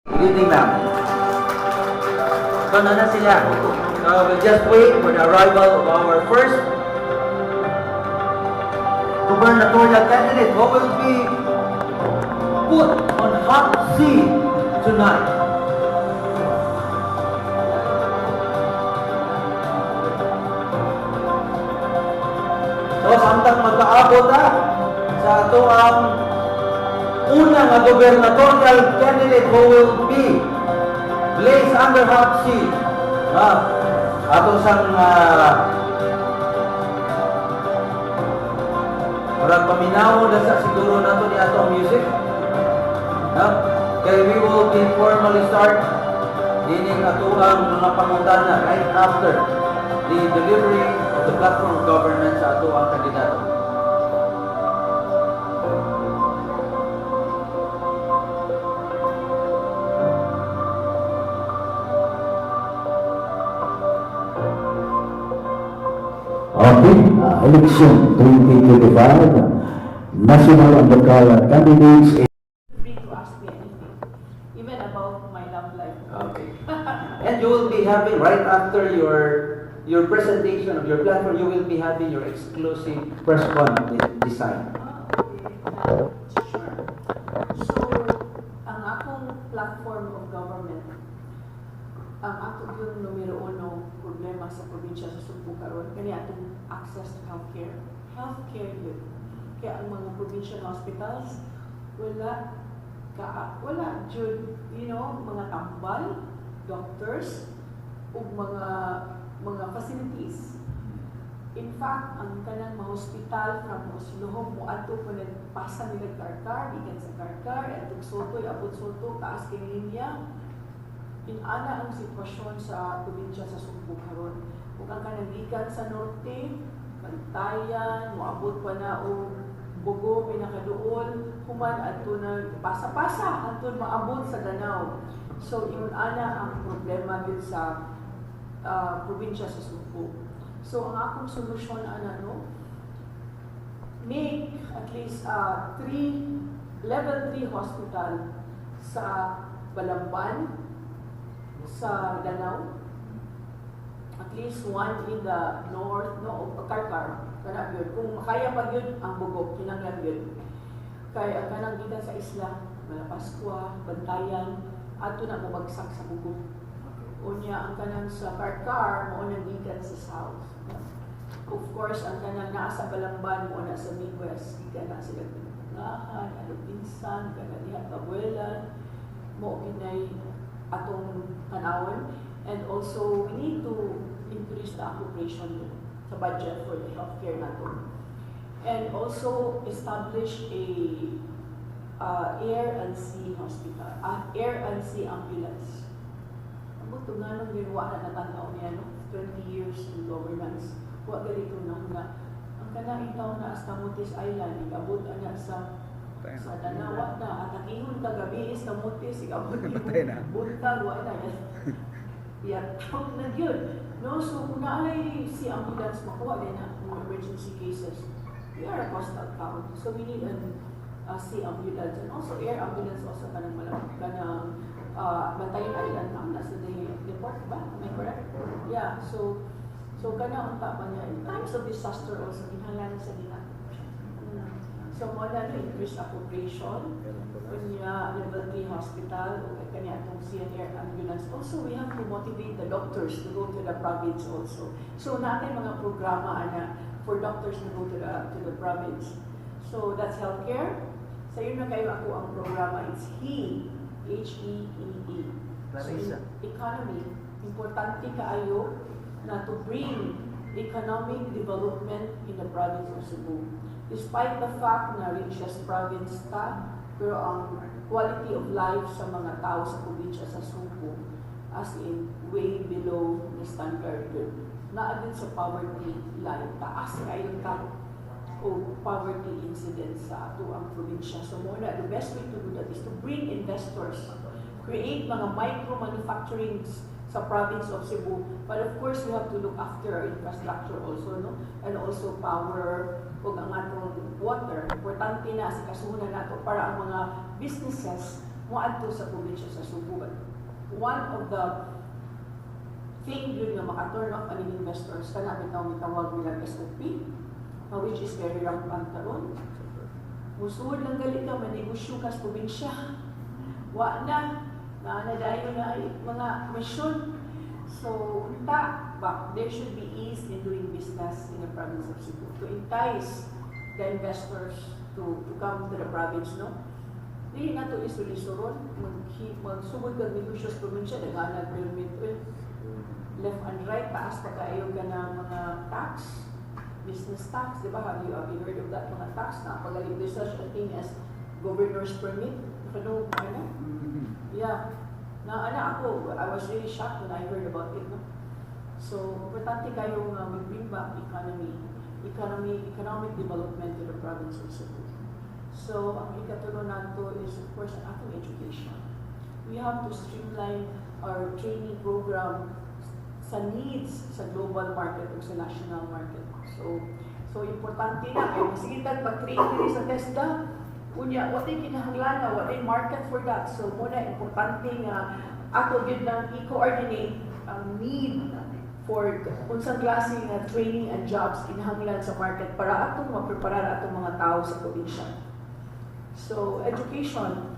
Good evening, ma'am. So, na sila. So, we'll just wait for the arrival of our first gubernatorial candidate who will be put on hot seat tonight. So, samtang magkaabot sa ato ang unang gubernatorial candidate who will be placed under hot seat. Atong sang murag paminaw na sa siguro nato ni ato ang music. Kaya we will be formally start dining ato ang mga pangutana right after the delivery of the platform of governance sa ato ang kandidato. Okay, election 2025, national and local candidates. Free to ask me anything, even about my love life. Okay. And you will be having, right after your presentation of your platform, you will be having your exclusive press con design. Okay. Sure. So, ang akong platform of government, ang ato yung numero uno problema sa probinsya sa Sugbo karon kani atong access to healthcare. Healthcare yun. Kaya ang mga provincial hospitals wala jud, mga tambal, doctors ug mga facilities. In fact, ang kanang mga hospital from Oslohom mo ato ko nagpasa nila Karkar, ikan sa Karkar, atong Soto, abot Soto, taas kay linya. Inana ang sitwasyon sa probinsya sa Sugbo karon. Kung ang kanang sa norte, Bantayan, moabot pa na o Bugo, pinakaduol, human adto na pasa-pasa, adto maabot sa Danau. So, inana ang problema din sa probinsya sa Sugbo. So, ang akong solusyon make at least level 3 hospital sa Balamban, sa Danau, at least one in the north, Karkar, kanang yun. Kung makaya pa yun, ang Bugok, kinanglan yun. Kaya ang kanang gikan sa isla, Malapaskwa, Bantayan, ato na bumagsak sa Bugok. Unya, ang kanang sa Karkar, mo nang gikan sa south. Of course, ang kanang nasa Balamban, mo na sa Midwest, gikan na sila Pinangahan, Pinsan, kanang diha Kabuelan, mo kinay atong tanawon, and also we need to increase the appropriation sa budget for the healthcare nato, and also establish a air and sea hospital, air and sea ambulance. Ang buto nga nung ginawa na natanaw niya 20 years in governance, huwag ganito na ang kanang itaw na sa Camotes Island, ikabot na sa Danawa na, at ang ihon kagabi is Camotes, ikabot ihon buntag, wala yan. Tawag na yun. No? So, kung naalay si ambulance, makuha din na emergency cases. We are a coastal town, so we need a sea ambulance, and also air ambulance also kanang Bantayan Island na nasa deport ba? Am I correct? Yeah, so kanang unta pa niya. In times of disaster also, ginhalan sa dina. So, mo na increase appropriation, kunya level 3 hospital, o kanya itong CNR ambulance. Also, we have to motivate the doctors to go to the province also. So, natin mga programa for doctors to go to the province. So, that's healthcare. Sa yun na kayo ako ang programa, it's HEE, H-E-E-E. So, economy, importante kaayo na to bring economic development in the province of Cebu. Despite the fact na richest province ta, pero ang quality of life sa mga tao sa probinsya sa Cebu, as in way below the standard yun. Naagin sa poverty line, taas kayo o poverty incidence sa ato ang probinsya. So muna, the best way to do that is to bring investors, create mga micro-manufacturing sa province of Cebu. But of course, we have to look after our infrastructure also, no? And also power, ug ang atong water. Importante na sa kasuhunan nato para ang mga businesses muadto sa probinsya sa Subo. One of the thing yun nga maka-turn off ang investors kana bitaw mitawag nila SOP, which is very rampant karon. Musuod lang gali ka manegosyo ka sa probinsya. Wa na dayon na ay mga mission. So unta ba there should be ease in doing business in the province of Cebu to entice the investors to come to the province, no? Dili na to isolisuron, magsugod kang negosyo sa probinsya, naghanap permit, left and right, taas pa kayo ka ng mga tax, business tax, di ba? Have you heard of that mga tax na pagaling there's such a thing as governor's permit? Ano? Yeah. Ako, I was really shocked when I heard about it, no? So, importante kayo nga mag-bring back economic development to the province of Cebu. So, ang ikatulong nato is, of course, ang atong education. We have to streamline our training program sa needs sa global market o sa national market. So importante na, kaya masigitan pag-train diri sa TESDA, unya, what ay kinahanglan what ay market for that. So, muna, importante nga, ato yun lang i-coordinate ang need for unsang klase nga training and jobs kinahanglan sa market para atong mapreparar atong mga tao sa probinsya. So, education,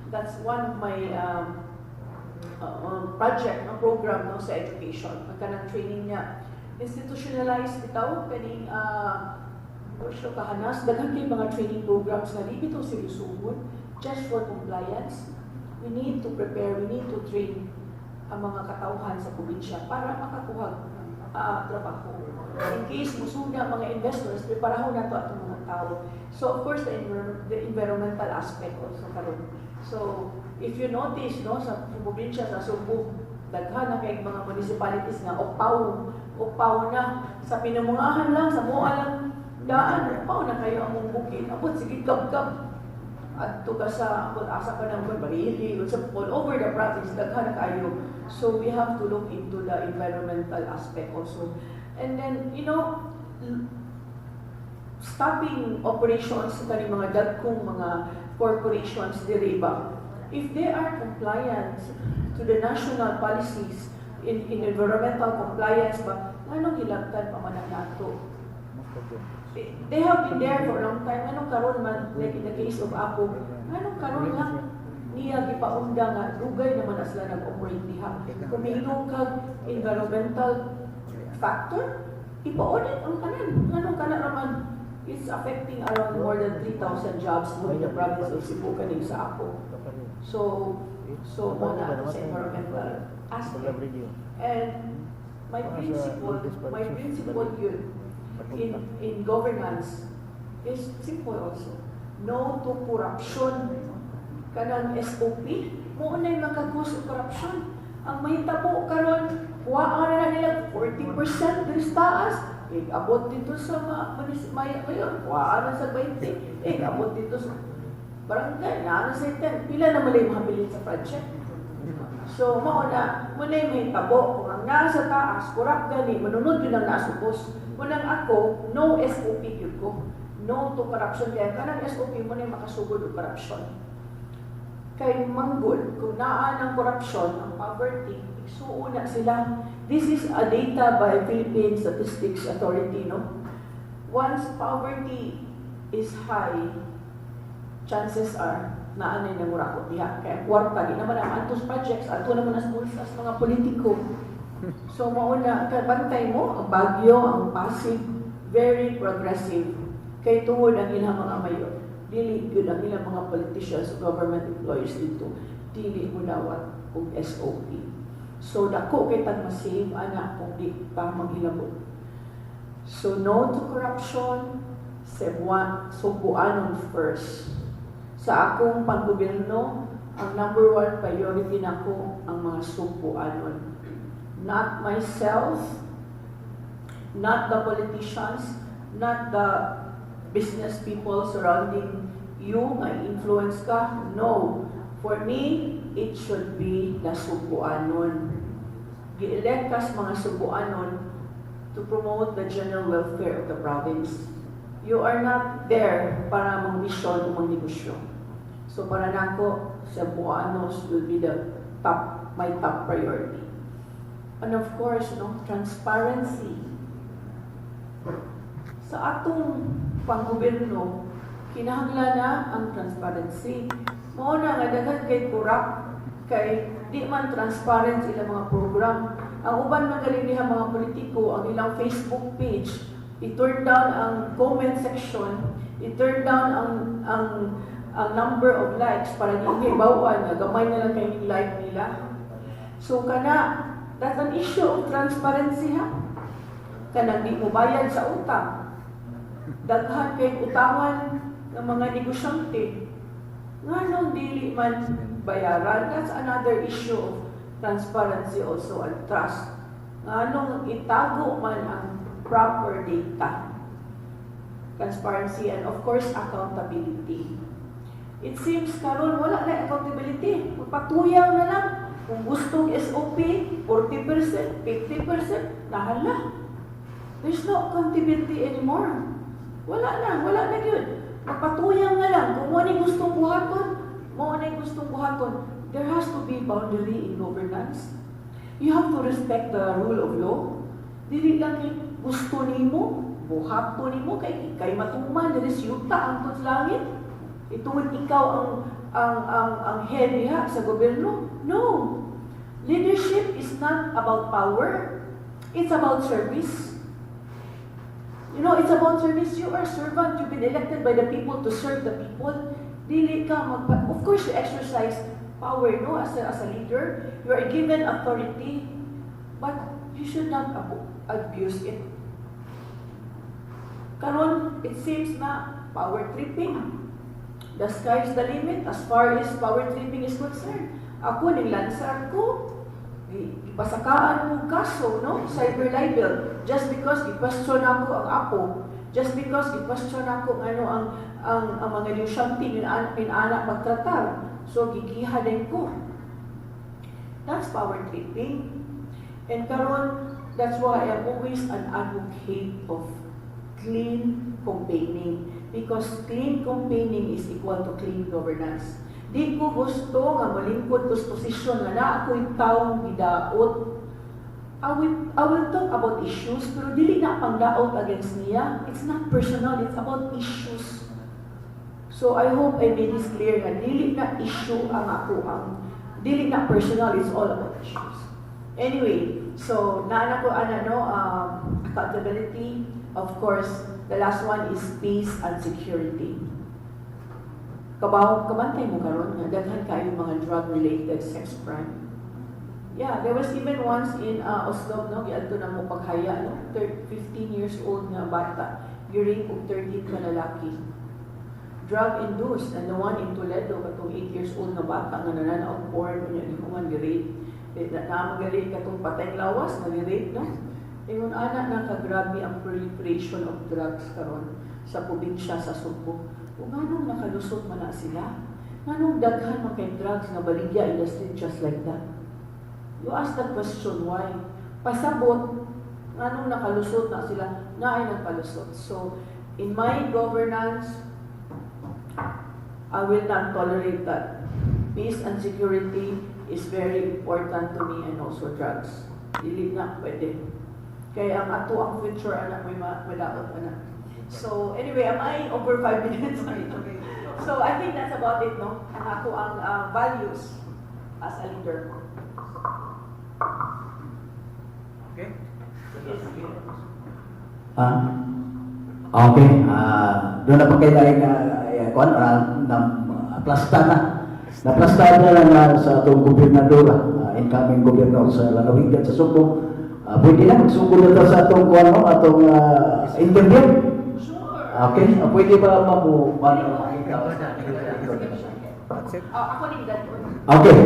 that's one of my project, program no, sa education. Magkanang training niya. Institutionalized bitaw, kaning kahanas, daghan kay mga training programs na di bitaw silusugod just for compliance. We need to prepare, we need to train ang mga katauhan sa probinsya para makakuha trabaho. In case musuga mga investors, preparahon na to atong mga tao. So of course the environmental aspect also karon. So if you notice no sa probinsya sa Subo, daghan na kay mga municipalities nga upaw na sa pinamungahan lang sa moa lang daan upaw na kayo among bukid. Abot sige gab-gab adto ka sa asa pa nang barili sa all over the province daghan na kayo. So we have to look into the environmental aspect also. And then, stopping operations sa kani mga dagkong mga corporations diri ba, if they are compliant to the national policies in environmental compliance ba, anong hilabtan pa man nato? They have been there for a long time. Anong karon man, like in the case of Apo, anong karon lang niya gipaunda nga dugay naman na sila nag-operate diha. Kung miinom kag environmental factor, ipa-audit ang kanan. Anong kanan naman? It's affecting around more than 3,000 jobs in the province of Cebu kaning sa Apo. So muna sa environmental aspect. And my principle yun in governance is simple also. No to corruption. Kanang SOP, mo na yung magkagos ng corruption. Ang mahitabo karon, kuhaan na nila 40% diri sa taas. Abot dito sa mayor, kuhaan na sa 20. Abot dito sa barangay, na sa 10. Pila na malay mahabilin sa project. So, mauna, muna yung mahitabo. Kung ang nasa taas, kurap gani, manunod yun ang nasupos. Munang ako, no SOP yun ko. No to corruption. Kaya kanang SOP mo na yung makasugod o corruption. Kay manggol, kung naan ang korupsyon, ang poverty, isuuna sila. This is a data by Philippine Statistics Authority, no? Once poverty is high, chances are naanay ng murakot diha. Kaya kwarta, di naman ang antos projects, ato naman ang schools as mga politiko. So mauna, bantay mo, ang Baguio, ang Pasig, very progressive. Kay tungod ang ilang mga mayor. Dili yun ang ilang mga politicians o government employees dito. Dili mo dawat kung SOP. So dako kay tag-masave, anak kung di pa maghilabot. So no to corruption, Subuanon first. Sa akong panggobyerno, ang number 1 priority nako ang mga Subuanon. Not myself, not the politicians, not the business people surrounding you, influence ka. No. For me, it should be the Subuanon. Gi-elect ka sa mga Subuanon to promote the general welfare of the province. You are not there para mang mission o mang negosyo. So para nako, Cebuanos will be my top priority. And of course, transparency. Sa atong panggobyerno, kinahanglan na ang transparency. Mao na nga daghan kay corrupt, kay di man transparent ilang mga program. Ang uban magaling diha mga politiko, ang ilang Facebook page, i-turn down ang comment section, i-turn down ang number of likes para di hibawan nga gamay na lang kay like nila. So that's an issue of transparency ha. Kanang di mo bayad sa utang. Daghan kay utangan ng mga negosyante. Nganong dili man bayaran, that's another issue of transparency also and trust. Nganong itago man ang proper data. Transparency and of course accountability. It seems karon wala na accountability. Magpatuyaw na lang. Kung gustong SOP, 40%, 50%, nahala. There's no accountability anymore. Wala na yun. Magpatuyaw na lang. Kung mo na gustong buhaton, there has to be boundary in governance. You have to respect the rule of law. Dili lang yung gusto nimo, buhaton nimo, kay matuman, dili siyuta ang langit. Ituwid ikaw ang head niya sa gobyerno. No. Leadership is not about power. It's about service. It's about service. You are a servant. You've been elected by the people to serve the people. Dili ka of course, you exercise power, as a leader. You are given authority, but you should not abuse it. Karon, it seems na power tripping. The sky is the limit as far as power tripping is concerned. Ako, nilansar ko, ipasakaan mo kaso, cyber libel, just because i-question ako ang apo, just because i-question ako ang mga negosyante anak magtratar, so gigiha din ko. That's power tripping. And karon, that's why I am always an advocate of clean campaigning. Because clean campaigning is equal to clean governance. Di ko gusto nga malingkod ko sa posisyon nga na ako'y taong gidaot. I will talk about issues, pero dili na pangdaot against niya. It's not personal, it's about issues. So I hope I made this clear nga dili na issue dili na personal, it's all about issues. Anyway, so naana ko accountability, of course. The last one is peace and security. Kabantay mo karon nga daghan kayo mga drug-related sex crime. Yeah, there was even once in Oslo, giadto na mo paghaya, 15 years old nga bata, giring og 13 ka lalaki. Drug-induced, and the one in Toledo, katong 8 years old nga bata nga nananaog porn, niya gihuman gi-rape. Naamagalit katong patay lawas, nag-rape, Ingon anak nakagrabe ang proliferation of drugs karon sa probinsya sa Subo. Kung anong nakalusot man na sila, anong daghan man kay drugs na baligya in the street just like that. You ask the question why. Pasabot, anong nakalusot na sila, na ay nagpalusot. So, in my governance, I will not tolerate that. Peace and security is very important to me and also drugs. Dili na pwede. Kaya ang future anak may madaot anak. So anyway, am I over 5 minutes? So I think that's about it, Ang values as a leader. Okay? Okay. Doon na pagkailangan plasta na. Naplasta na lang sa itong gobernadora, incoming governor sa Lalawigan sa Subo. Pwede na magsugod na ito sa atong interview? Sure. Okay. Pwede ba Ako ni Dad. Okay.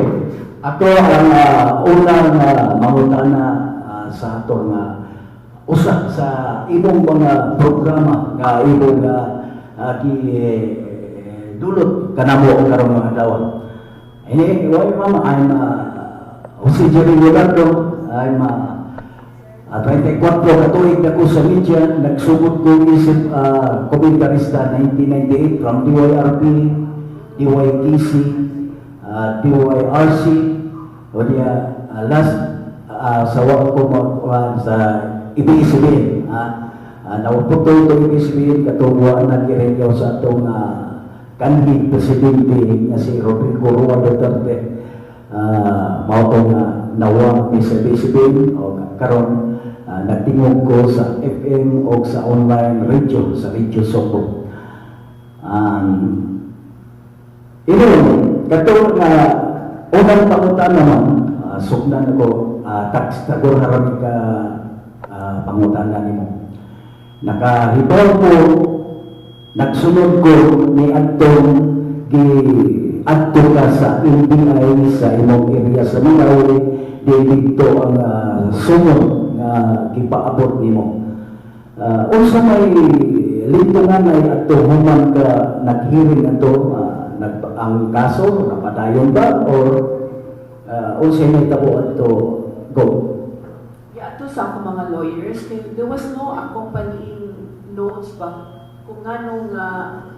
Ako ang unang mangutana sa atong usa sa imong mga programa nga imong dulot kanamo karong mga adlaw. Mama, I'm Jose Jerry Leonardo. I'm 24 katuig na ko sa media, nagsugod ko isip komentarista 1998 from DYRP, DYTC, DYRC, o niya last sa wako ko sa ibig-sabihin, nawaputol ito ibig-sabihin katungwa na kirenyaw sa atong kanhi presidente nga si Rodrigo Roa Duterte. Mao itong nawang ibig-sabihin o karon nagtingog ko sa FM o sa online radio, sa Radio Soco. Katong unang pangutan naman, sugdan ako, tagor haron ka pangutan na nimo. Nakahibaw ko, nagsunod ko ni Antong adto ka sa NBI sa imong area sa Mangawi, dito ang sunod nga gipaabot nimo. Unsa may lintungan ay ato human ka naghiring ato ang kaso napadayon ba or unsa may tabo ato go? Yeah, ito sa akong mga lawyers, there was no accompanying notes ba kung nganong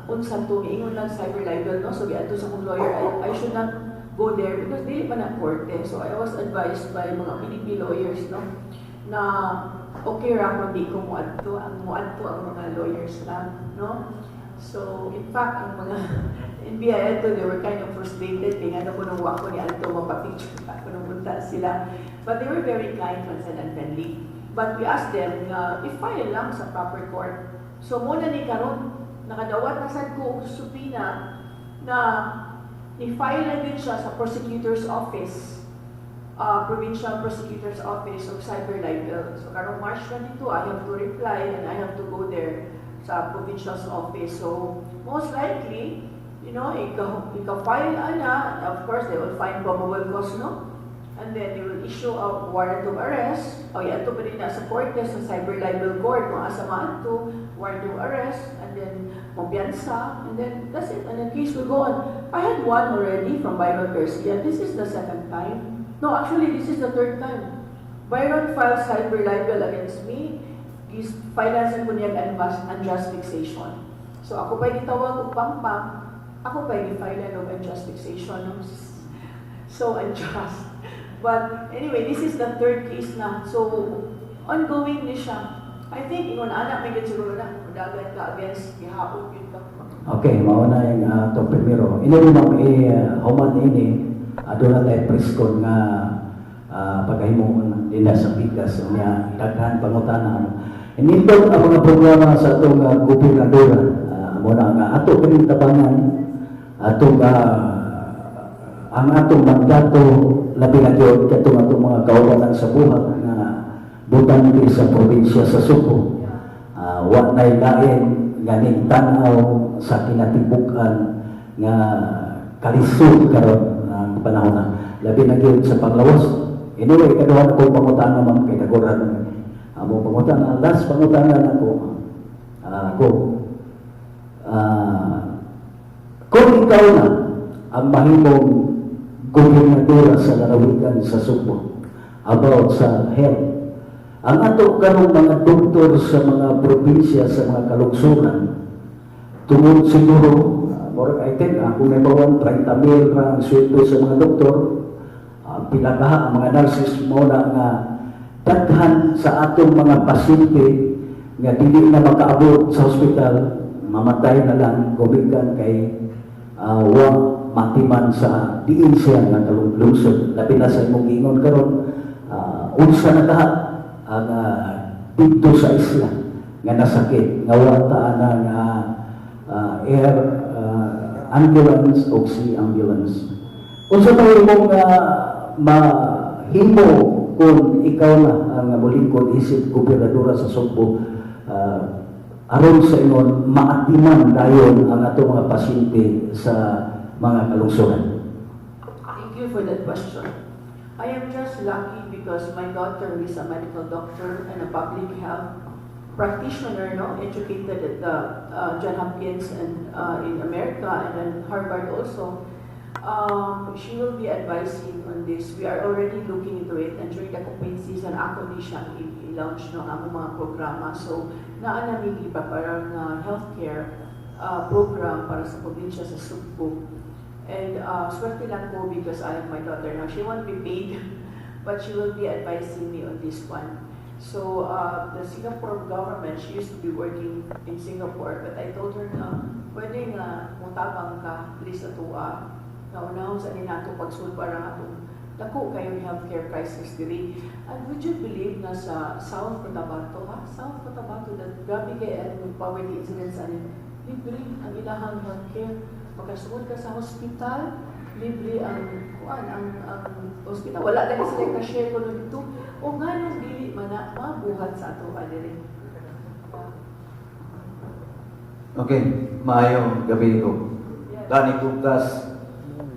unsa to ingon lang cyber libel, no? So ato sa akong lawyer, I should not go there because dili pa na korte. So I was advised by mga PDP lawyers, no, na okay ra kung di ko muadto ang mga lawyers lang, no? So in fact ang mga NBI ito, they were kind of frustrated kaya nga ko nung wako ni Alto mapapicture ako nung punta sila, but they were very kind and friendly. But we asked them i-file lang sa proper court. So muna ni karon nakadawat na sad ko og subpoena na i-file na din siya sa prosecutor's office, provincial prosecutor's office of cyber libel. So karong March 22, I have to reply and I have to go there sa provincial's office. So most likely, you know, ika-file ana, of course they will find probable cause, no? And then they will issue a warrant of arrest. O yan, ito pa rin nasa court sa cyber libel court, kung asamaan to, warrant of arrest, and then mabiyansa, and then that's it, and the case will go on. I had one already from Byron Garcia. This is the second time. No, actually, this is the third time. Byron filed cyber libel against me. He's financing ko niya unjust fixation. So ako pa gitawag og pang-pang, ako pa gi-file og unjust fixation. So unjust. But anyway, this is the third case na. So ongoing ni siya. I think ingon anak may siguro na dagat ka against gihaot yun ka. Okay, mauna yung itong primero. Ini rin ang human ini, doon na tayo preskon nga pagkahimuon nila sa pikas niya daghan pangutanan. Inindot ang mga programa sa itong gobernadora. Muna nga ato kaning tabangan, atong ang atong mandato labi na gyud katong atong mga kaubanan sa buhat nga butang di sa probinsya sa Subo. Wa nay lain ganing tanaw sa kinatibuk-an nga kalisod karon ang panahon na labi na gyud sa panglawas. Anyway, kaduha na kong pangutana man kay dagoran. Amo pangutana, last pangutana nako. Kung ikaw na ang mahimong gobernadora sa lalawigan sa Subo about sa health, ang ato karong mga doktor sa mga probinsya, sa mga kalugsuran, tungod siguro, I think, kung may bawang 30,000 ang sweldo sa mga doktor, pinakaha ang mga nurses mo na nga daghan sa atong mga pasyente nga dili na makaabot sa hospital, mamatay na lang, gumikan kay wa matiman sa diin siya nga kalungsod. Labi na sa imong gingon karon, unsa na lahat ang dito sa isla nga nasakit, nga wata na nga air ambulance o sea ambulance. Unsa tayo imong mahimo kung ikaw na ang molingkod isip gobernadora sa Subo, aron sa ingon maatiman dayon ang ato mga pasyente sa mga kalungsuran? Thank you for that question. I am just lucky because my daughter is a medical doctor and a public health practitioner, no, educated at the Johns Hopkins and in America and then Harvard also. She will be advising on this. We are already looking into it, and during the campaign season, ako di siyang i-launch no ang mga programa. So, naanamigi pa parang healthcare program para sa probinsya sa Subo. And swerte lang po because I have my daughter now. She won't be paid, but she will be advising me on this one. So the Singapore government, she used to be working in Singapore, but I told her na pwede nga mutabang ka, please atua, na unahon sa ninato pagsulod para atong dako kayo healthcare crisis diri. And would you believe na sa South Cotabato, South Cotabato, that grabe kay ang poverty incidence ani, libre ang ilahang healthcare. Pagkasunod ka sa hospital, libre ang hospital. Wala ka sila ka-share ko dito. O nga nang dili man na mabuhat sa ato adiri. Okay, maayong gabi ko. Dani Kukas,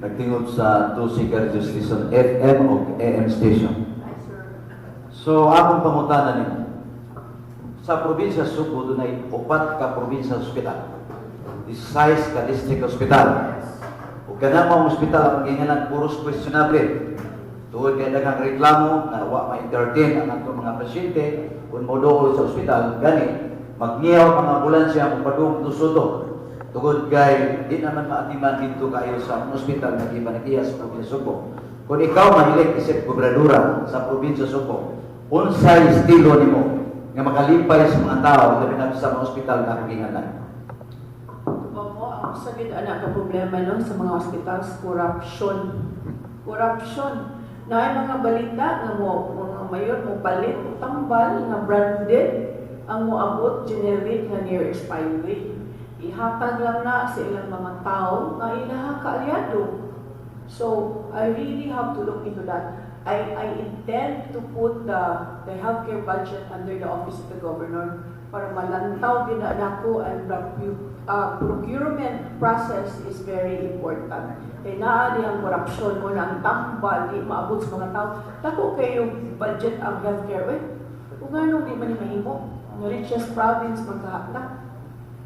nagtingod sa Tusi Radio Station, FM o AM station. Ay, sir. So, akong pangutanan nimo. Sa probinsya Subo, doon ay 4 ka probinsya hospital. The size ka district hospital. O kanamang hospital, ang ginganan, puros questionable. Tuwod kay daghang reklamo na wa ma-entertain ang ato mga pasyente kung modool sa ospital, gani magniyaw mga ambulansya kung padung tusudo. Tugod kay di naman maatiman dito kayo sa ospital na gibanagya sa probinsya Subo. Kung ikaw mahilig isip gobernadora sa probinsya Subo, unsay estilo nimo nga makalipay sa mga tao labi na sa mga ospital na kaginganan? Opo, ang sagid anak ka problema no sa mga hospitals, corruption. Corruption. Na ay mga balita nga mga mayor mo palit o tambal nga branded ang moabot generic nga near expiry. Ihatag lang na sa ilang mga tao nga ilaha kaalyado. So I really have to look into that. I intend to put the healthcare budget under the office of the governor para malantaw din na nako and procurement process is very important. Kaya naadi ang korupsyon mo na ang tambal, di maabot sa mga tao. Tako kayo budget ang healthcare. Kung ano, di man mahimo. Ang richest province magkahatak.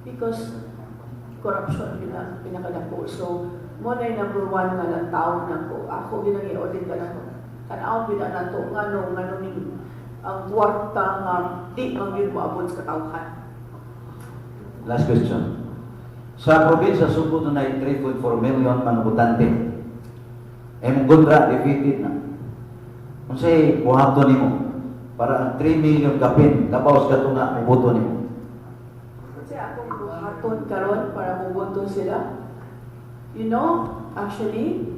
Because corruption yun ang pinakadako. So, mo na yung number 1 nga lang tao na ko. Ako ginag-i-audit ka na ko. Tanaw din na ito, ngano ni ang kwarta nga di man yun maabot sa katawhan. Last question. Sa probinsya Subo doon ay 3.4 million mga butante. Mong gundra, defeated na. Kung sa'y buhato nimo, para ang 3 million kapin, kapaos ka ito na ubuto nimo. Kasi akong buhaton karon para muboto sila. You know, actually,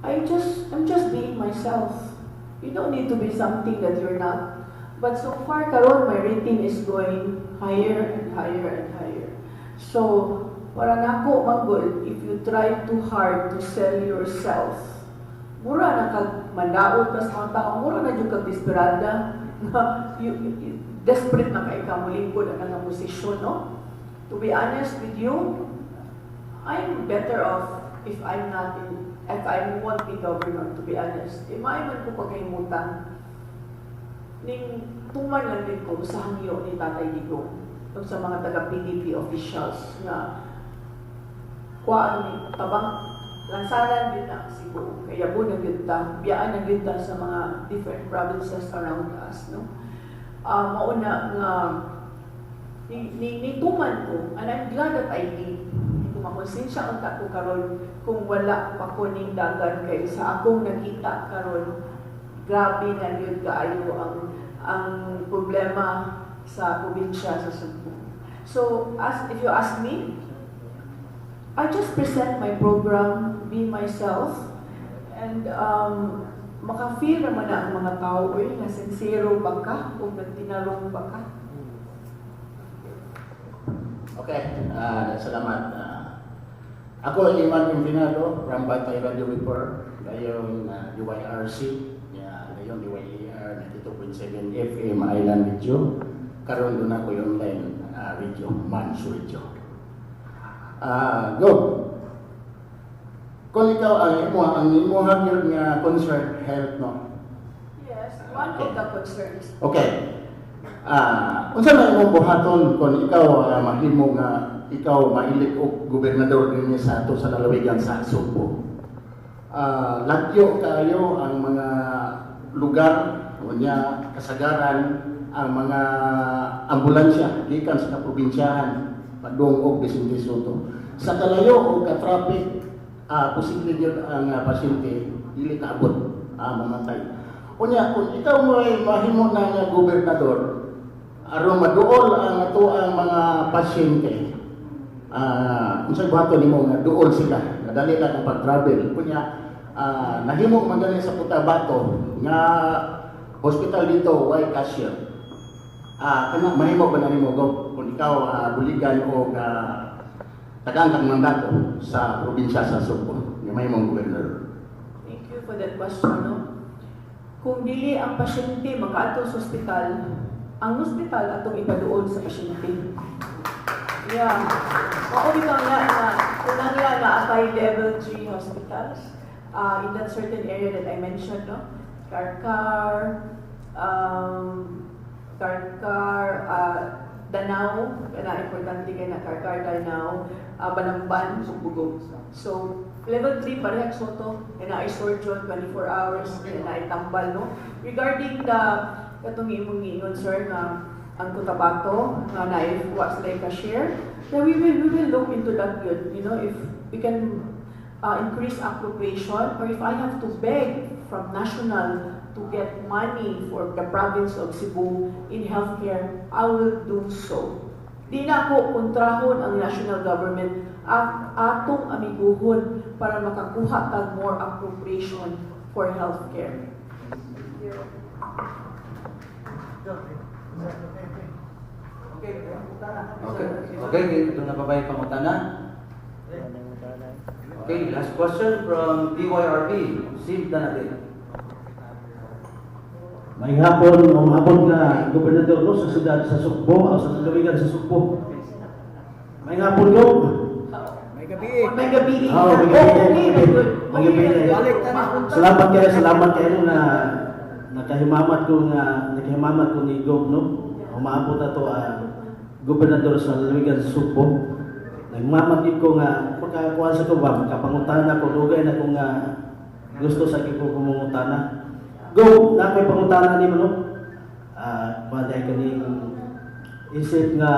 I'm just being myself. You don't need to be something that you're not. But so far karon my rating is going higher and higher and higher. So, para nako manggol, if you try too hard to sell yourself, mura na kag mandaot ka sa mga tao, mura na yung kag desperada, you desperate na kay ka mulingkod ang nga posisyon, no? To be honest with you, I'm better off if I won't be governor, to be honest. Imaiman ko pagkaimutan, ning tuman lang din ko sa hangyo ni Tatay Digong, sa mga taga-PDP officials na kuhaan ni tabang lansaran din ang Cebu. Kaya po nagyunta, biyaan nagyunta sa mga different provinces around us. No? Mauna nga, nituman ko, and I'm glad that I did. Kung makonsensya ang tako karon kung wala pa ko ning dagan kay sa akong nakita karon, grabe na yun kaayo ang problema sa probinsya sa Cebu. So, if you ask me, I just present my program, be myself, and maka-feel naman na ang mga tao, na sincero ba ka o nagtinarong ba ka? Okay, salamat. Ako Iman Impinado from Bantay Radio Report, ngayon UYRC, ngayon UYER 92.7 FM Island Radio, karon doon ako yung online radio, Manso Radio. Go. Kung ikaw ang imo hagyod nga concern health, no? Yes, one of the concerns. Okay. Unsa man imong buhaton kung ikaw mahimo nga ikaw mailit og gobernador dinhi sa ato sa lalawigan sa Subo? Lagyo kayo ang mga lugar unya kasagaran ang mga ambulansya gikan sa probinsyahan padung og Vicente Soto. Sa kalayo o ka-traffic posible yun ang pasyente dili kaabot mamatay. Unya kung ikaw mo ay mahimo na gobernador aron maduol ang ato ang mga pasyente, unsay buhaton nimo nga duol sila nadali lang ang pag-travel. Kunya nahimo man gani sa Cotabato nga hospital dito way cashier. Kana mahimo ba na nimo kung ikaw buligan o tagang kang mandato sa probinsya sa Subo nga mahimong gobernador? Thank you for that question. No? Kung dili ang pasyente makaato sa ospital, ang ospital atong ipaduol sa pasyente. Yeah. Mauli kang na kunang na apply level 3 hospitals in that certain area that I mentioned, no? Karkar, Danao, kana importante kay na Karkar, Danao, Banamban, Sumbugong. So, level 3 parehag soto, na ay surgeon 24 hours, na ay tambal, no? Regarding the katong imong giingon, sir, na ang Cotabato, na naifuwa sila ka-share, yeah, we will look into that good, you know, if we can increase appropriation, or if I have to beg from national to get money for the province of Cebu in healthcare, I will do so. Di na ako kontrahon ang national government at atong amiguhon para makakuha tag more appropriation for healthcare. Okay, ito na ba yung pangutana? Okay, last question from DYRP. Sim na natin. May hapon o mahapon ka gobernador no sa siyudad sa Sugbo o sa lalawigan sa Sugbo. May hapon ko. May gabi. May gabi. Oh, may gabi. Salamat kayo na nakahimamat ko ni Gob no. Umaabot na to gobernador sa lalawigan sa Sugbo. Nagmamat ko nga pagkakuha sa ko ba kapangutana ko dugay na kung gusto sa ko kumungutana. Go, na may pangutana ni mo no? Paday ka ni isip nga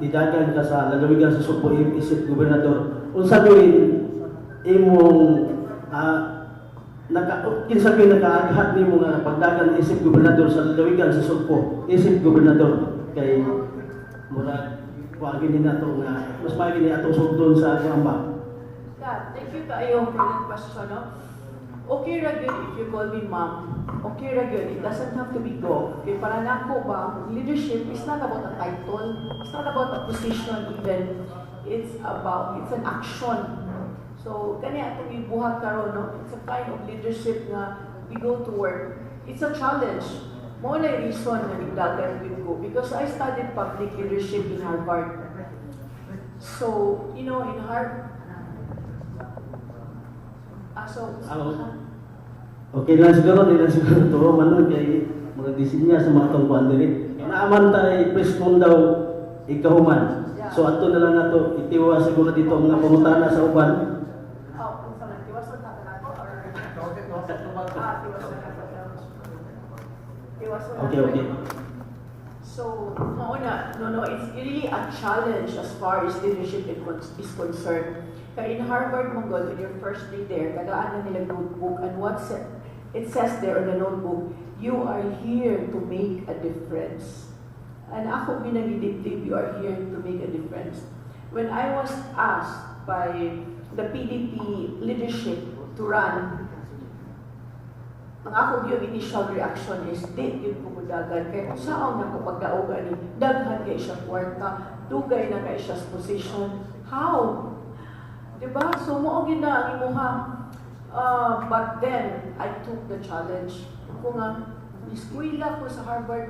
didagan ka sa lalawigan sa Sugbo isip gobernador. Unsa doy imong kinsa kay nakaaghat nimo nga pagdagan isip gobernador sa lalawigan sa Sugbo isip gobernador kay murag wagi ni nato nga mas magi ni atong sugdon sa atong amba. Yeah, thank you kayo for that question, no? Okay ra gyud if you call me ma'am. Okay ra gyud. It doesn't have to be go. Okay, para nako ba, leadership is not about a title. It's not about a position even. It's an action. So, kani atong ibuhat karon, no? It's a kind of leadership na we go to work. It's a challenge. Mo na reason na nigdagan with ko because I studied public leadership in Harvard. So, you know, in Harvard, Okay lang siguro, di lang siguro turo man nun kay mga disinya sa mga tungkuan diri. Naaman tayo press con daw ikahuman. So ato na lang nato itiwa siguro dito ang mga pangutana sa uban. Okay. So, no, it's really a challenge as far as leadership is concerned. Kaya in Harvard, Mongol, in your first day there, tagaan na nila notebook, and it says there on the notebook, you are here to make a difference. And ako binagidibdib, you are here to make a difference. When I was asked by the PDP leadership to run, ang ako yung initial reaction is, di yung pumudagan. Kaya kung saan nakapagdaogan ni, daghan kay siya kwarta, dugay na kay siya position. How? Diba? So, mo gina ang imuha. But then, I took the challenge. Kung nga, iskwila ko sa Harvard,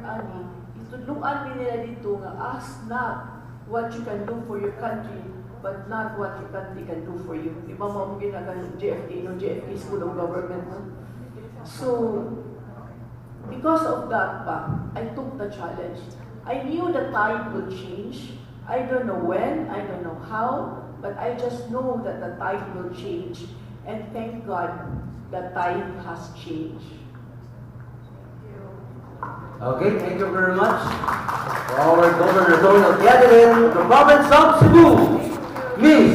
itudluan din nila dito nga, ask not what you can do for your country, but not what your country can do for you. Diba mo ginagan JFK School of Government. So, because of that I took the challenge. I knew the tide would change. I don't know when, I don't know how, but I just know that the tide will change. And thank God, the tide has changed. Okay, thank you very much for our gubernatorial gathering of the province of Cebu, Miss